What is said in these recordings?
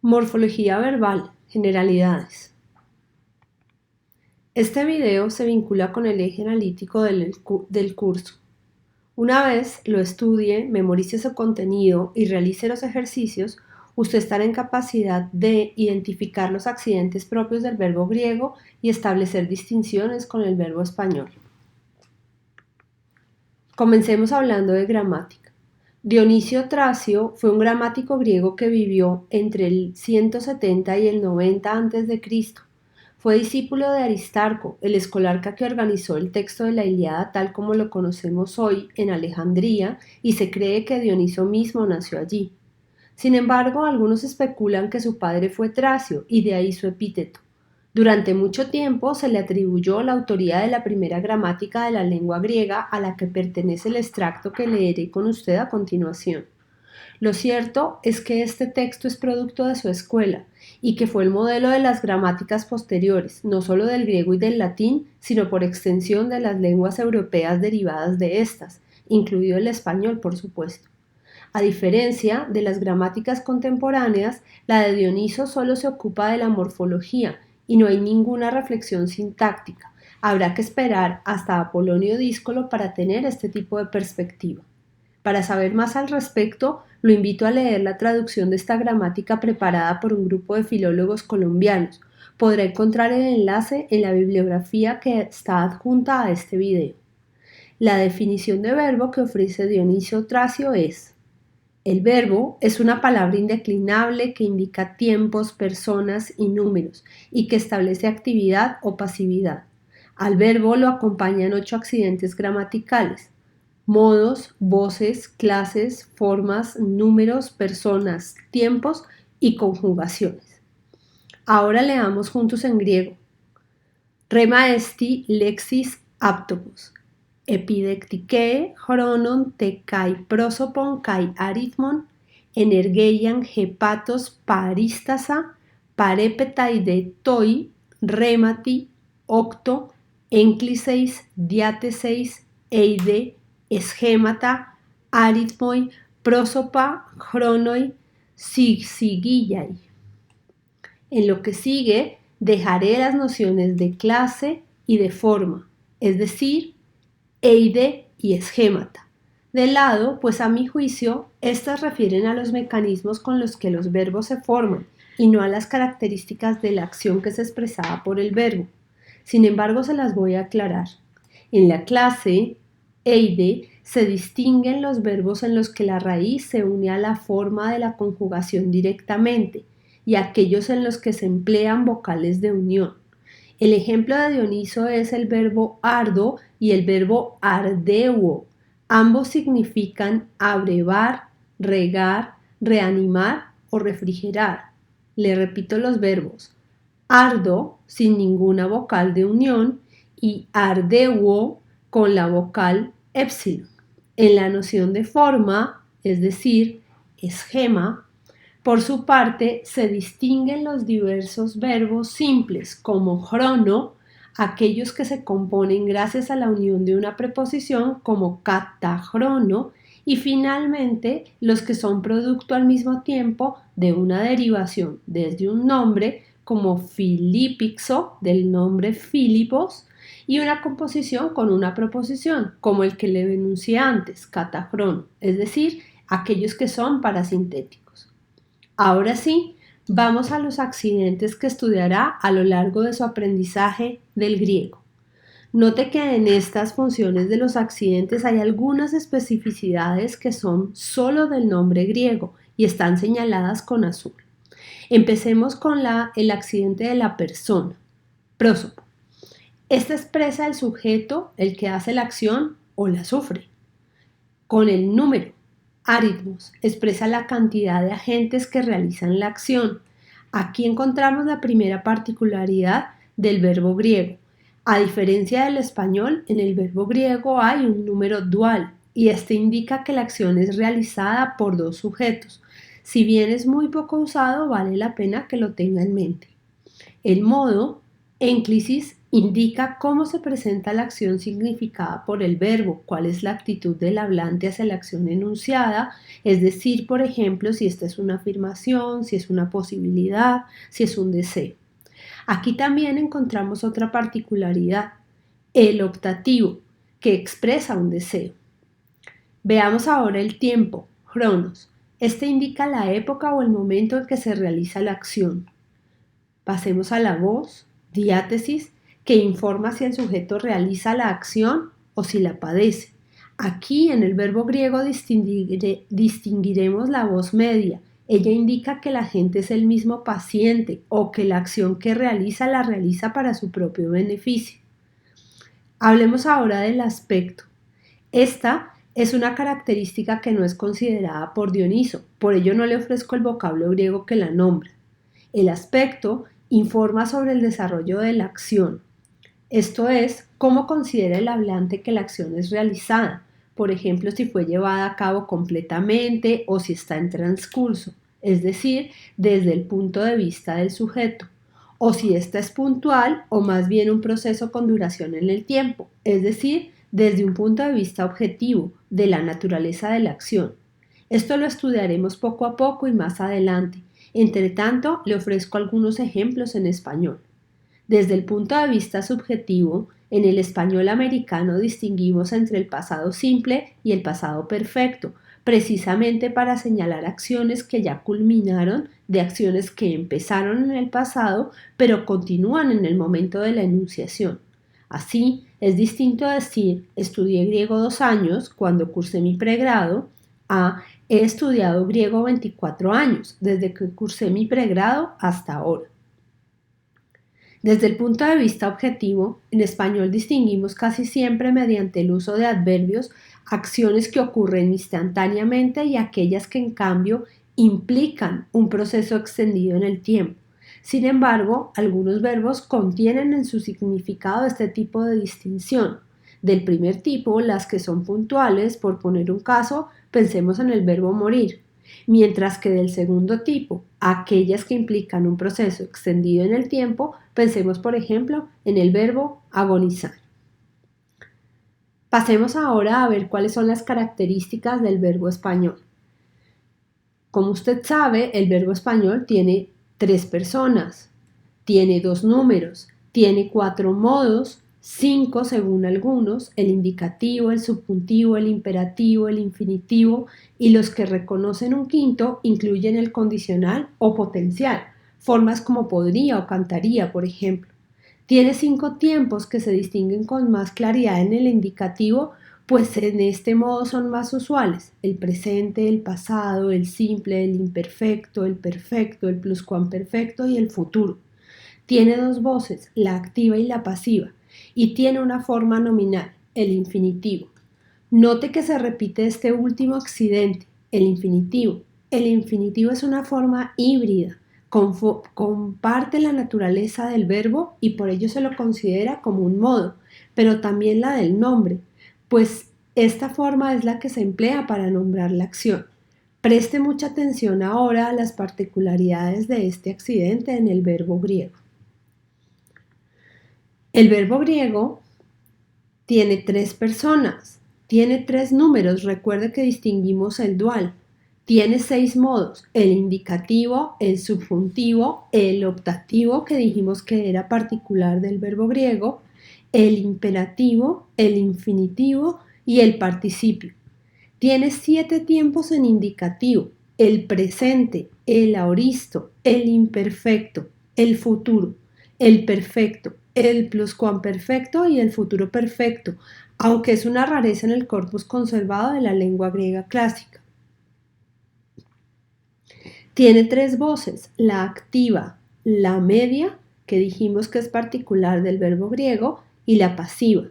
Morfología verbal, generalidades. Este video se vincula con el eje analítico del curso. Una vez lo estudie, memorice su contenido y realice los ejercicios, usted estará en capacidad de identificar los accidentes propios del verbo griego y establecer distinciones con el verbo español. Comencemos hablando de gramática. Dionisio Tracio fue un gramático griego que vivió entre el 170 y el 90 a.C. Fue discípulo de Aristarco, el escolarca que organizó el texto de la Ilíada tal como lo conocemos hoy en Alejandría, y se cree que Dioniso mismo nació allí. Sin embargo, algunos especulan que su padre fue Tracio y de ahí su epíteto. Durante mucho tiempo se le atribuyó la autoría de la primera gramática de la lengua griega, a la que pertenece el extracto que leeré con usted a continuación. Lo cierto es que este texto es producto de su escuela y que fue el modelo de las gramáticas posteriores, no solo del griego y del latín, sino por extensión de las lenguas europeas derivadas de estas, incluido el español, por supuesto. A diferencia de las gramáticas contemporáneas, la de Dioniso solo se ocupa de la morfología y no hay ninguna reflexión sintáctica. Habrá que esperar hasta Apolonio Díscolo para tener este tipo de perspectiva. Para saber más al respecto, lo invito a leer la traducción de esta gramática preparada por un grupo de filólogos colombianos. Podrá encontrar el enlace en la bibliografía que está adjunta a este video. La definición de verbo que ofrece Dionisio Tracio es: el verbo es una palabra indeclinable que indica tiempos, personas y números y que establece actividad o pasividad. Al verbo lo acompañan 8 accidentes gramaticales: modos, voces, clases, formas, números, personas, tiempos y conjugaciones. Ahora leamos juntos en griego. Rema esti lexis aptopus. Epidectike chronon te kai prosopon kai arithmon energeian hepatos paristasa parepetai de toi remati octo encliseis diateseis eide esgemata arithmoi prosopa chronoi sigillai. En lo que sigue dejaré las nociones de clase y de forma, es decir, eide y esgémata, de lado, pues a mi juicio, estas refieren a los mecanismos con los que los verbos se forman y no a las características de la acción que es expresada por el verbo. Sin embargo, se las voy a aclarar. En la clase eide se distinguen los verbos en los que la raíz se une a la forma de la conjugación directamente y aquellos en los que se emplean vocales de unión. El ejemplo de Dioniso es el verbo ardo y el verbo ardeuo. Ambos significan abrevar, regar, reanimar o refrigerar. Le repito los verbos: ardo sin ninguna vocal de unión y ardeuo con la vocal épsilon. En la noción de forma, es decir, esgema, por su parte, se distinguen los diversos verbos simples como chrono, aquellos que se componen gracias a la unión de una preposición como catachrono, y finalmente los que son producto al mismo tiempo de una derivación desde un nombre como filipixo del nombre Filipos y una composición con una preposición como el que le enuncié antes, catachrono, es decir, aquellos que son parasintéticos. Ahora sí, vamos a los accidentes que estudiará a lo largo de su aprendizaje del griego. Note que en estas funciones de los accidentes hay algunas especificidades que son solo del nombre griego y están señaladas con azul. Empecemos con el accidente de la persona, prósopo. Esta expresa el sujeto, el que hace la acción o la sufre. Con el número, aritmos, expresa la cantidad de agentes que realizan la acción. Aquí encontramos la primera particularidad del verbo griego. A diferencia del español, en el verbo griego hay un número dual y este indica que la acción es realizada por dos sujetos. Si bien es muy poco usado, vale la pena que lo tenga en mente. El modo Énclisis indica cómo se presenta la acción significada por el verbo, cuál es la actitud del hablante hacia la acción enunciada, es decir, por ejemplo, si esta es una afirmación, si es una posibilidad, si es un deseo. Aquí también encontramos otra particularidad, el optativo, que expresa un deseo. Veamos ahora el tiempo, cronos. Este indica la época o el momento en que se realiza la acción. Pasemos a la voz, diátesis, que informa si el sujeto realiza la acción o si la padece. Aquí en el verbo griego distinguiremos la voz media. Ella indica que la gente es el mismo paciente o que la acción que realiza la realiza para su propio beneficio. Hablemos ahora del aspecto. Esta es una característica que no es considerada por Dioniso, por ello no le ofrezco el vocablo griego que la nombra. El aspecto informa sobre el desarrollo de la acción, esto es, cómo considera el hablante que la acción es realizada, por ejemplo, si fue llevada a cabo completamente o si está en transcurso, es decir, desde el punto de vista del sujeto, o si ésta es puntual o más bien un proceso con duración en el tiempo, es decir, desde un punto de vista objetivo de la naturaleza de la acción. Esto lo estudiaremos poco a poco y más adelante. Entre tanto, le ofrezco algunos ejemplos en español. Desde el punto de vista subjetivo, en el español americano distinguimos entre el pasado simple y el pasado perfecto, precisamente para señalar acciones que ya culminaron de acciones que empezaron en el pasado, pero continúan en el momento de la enunciación. Así, es distinto decir, estudié griego 2 años cuando cursé mi pregrado, a he estudiado griego 24 años, desde que cursé mi pregrado hasta ahora. Desde el punto de vista objetivo, en español distinguimos casi siempre mediante el uso de adverbios acciones que ocurren instantáneamente y aquellas que en cambio implican un proceso extendido en el tiempo. Sin embargo, algunos verbos contienen en su significado este tipo de distinción. Del primer tipo, las que son puntuales, por poner un caso, pensemos en el verbo morir, mientras que del segundo tipo, aquellas que implican un proceso extendido en el tiempo, pensemos por ejemplo en el verbo agonizar. Pasemos ahora a ver cuáles son las características del verbo español. Como usted sabe, el verbo español tiene 3 personas, tiene 2 números, tiene 4 modos, 5 según algunos, el indicativo, el subjuntivo, el imperativo, el infinitivo, y los que reconocen un quinto incluyen el condicional o potencial, formas como podría o cantaría, por ejemplo. Tiene 5 tiempos que se distinguen con más claridad en el indicativo, pues en este modo son más usuales: el presente, el pasado, el simple, el imperfecto, el perfecto, el pluscuamperfecto y el futuro. Tiene 2 voces, la activa y la pasiva, y tiene una forma nominal, el infinitivo. Note que se repite este último accidente, el infinitivo. El infinitivo es una forma híbrida, comparte la naturaleza del verbo y por ello se lo considera como un modo, pero también la del nombre, pues esta forma es la que se emplea para nombrar la acción. Preste mucha atención ahora a las particularidades de este accidente en el verbo griego. El verbo griego tiene 3 personas, tiene 3 números, recuerde que distinguimos el dual, tiene 6 modos, el indicativo, el subjuntivo, el optativo que dijimos que era particular del verbo griego, el imperativo, el infinitivo y el participio. Tiene 7 tiempos en indicativo, el presente, el aoristo, el imperfecto, el futuro, el perfecto, el pluscuamperfecto y el futuro perfecto, aunque es una rareza en el corpus conservado de la lengua griega clásica. Tiene 3 voces, la activa, la media, que dijimos que es particular del verbo griego, y la pasiva.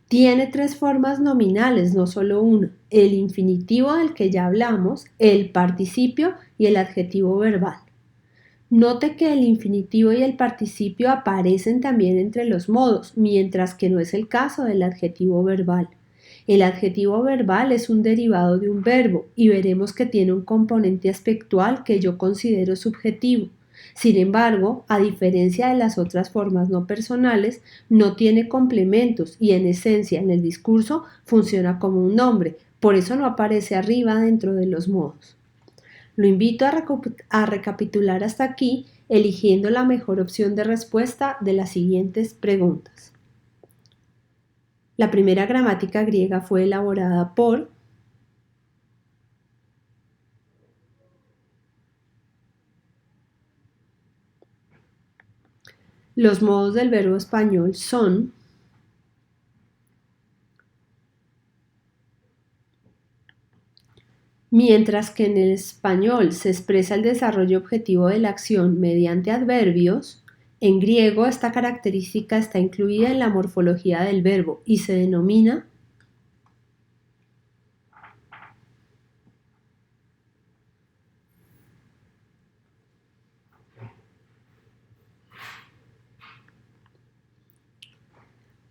Tiene 3 formas nominales, no solo una: el infinitivo del que ya hablamos, el participio y el adjetivo verbal. Note que el infinitivo y el participio aparecen también entre los modos, mientras que no es el caso del adjetivo verbal. El adjetivo verbal es un derivado de un verbo y veremos que tiene un componente aspectual que yo considero subjetivo. Sin embargo, a diferencia de las otras formas no personales, no tiene complementos y en esencia en el discurso funciona como un nombre, por eso no aparece arriba dentro de los modos. Lo invito a recapitular hasta aquí, eligiendo la mejor opción de respuesta de las siguientes preguntas. La primera gramática griega fue elaborada por los modos del verbo español son mientras que en el español se expresa el desarrollo objetivo de la acción mediante adverbios, en griego esta característica está incluida en la morfología del verbo y se denomina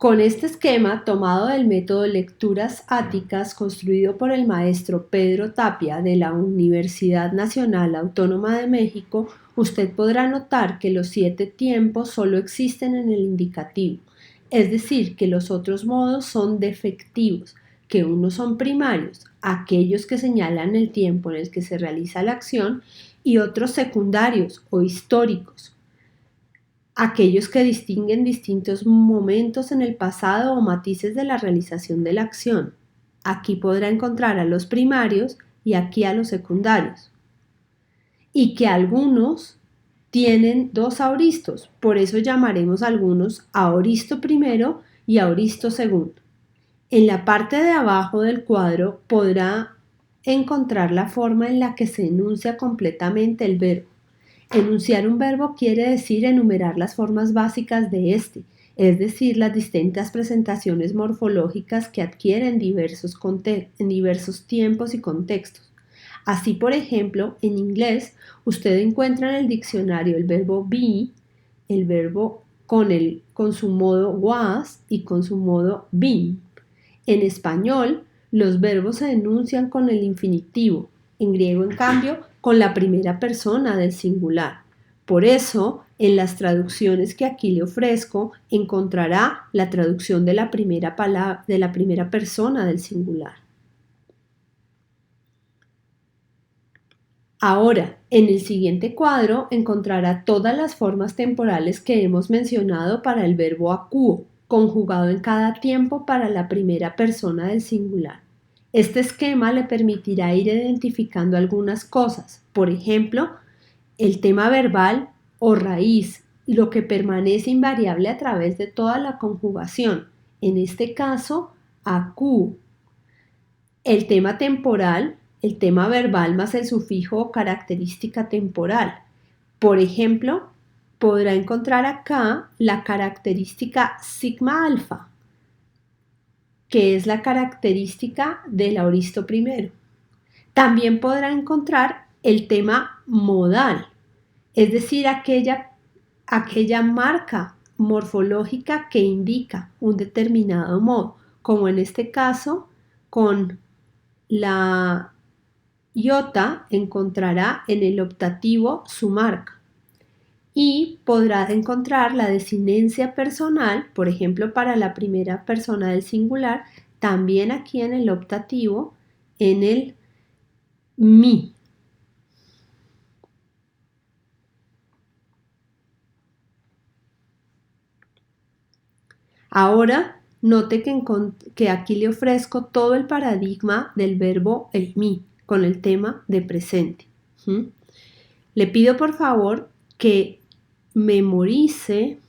Con este esquema, tomado del método Lecturas Áticas construido por el maestro Pedro Tapia de la Universidad Nacional Autónoma de México, usted podrá notar que los 7 tiempos solo existen en el indicativo, es decir, que los otros modos son defectivos, que unos son primarios, aquellos que señalan el tiempo en el que se realiza la acción, y otros secundarios o históricos, aquellos que distinguen distintos momentos en el pasado o matices de la realización de la acción. Aquí podrá encontrar a los primarios y aquí a los secundarios. Y que algunos tienen 2 aoristos, por eso llamaremos a algunos aoristo primero y aoristo segundo. En la parte de abajo del cuadro podrá encontrar la forma en la que se enuncia completamente el verbo. Enunciar un verbo quiere decir enumerar las formas básicas de este, es decir, las distintas presentaciones morfológicas que adquieren en diversos tiempos y contextos. Así, por ejemplo, en inglés, usted encuentra en el diccionario el verbo be, el verbo con su modo was y con su modo been. En español, los verbos se enuncian con el infinitivo, en griego, en cambio, con la primera persona del singular. Por eso, en las traducciones que aquí le ofrezco, encontrará la traducción de la primera persona del singular. Ahora, en el siguiente cuadro encontrará todas las formas temporales que hemos mencionado para el verbo acuo, conjugado en cada tiempo para la primera persona del singular. Este esquema le permitirá ir identificando algunas cosas, por ejemplo, el tema verbal o raíz, lo que permanece invariable a través de toda la conjugación, en este caso, acu. El tema temporal, el tema verbal más el sufijo o característica temporal. Por ejemplo, podrá encontrar acá la característica sigma alfa, que es la característica del aoristo primero. También podrá encontrar el tema modal, es decir, aquella marca morfológica que indica un determinado modo, como en este caso con la iota encontrará en el optativo su marca. Y podrás encontrar la desinencia personal, por ejemplo, para la primera persona del singular, también aquí en el optativo, en el mi. Ahora, note que aquí le ofrezco todo el paradigma del verbo el mi, con el tema de presente. Le pido por favor que memorice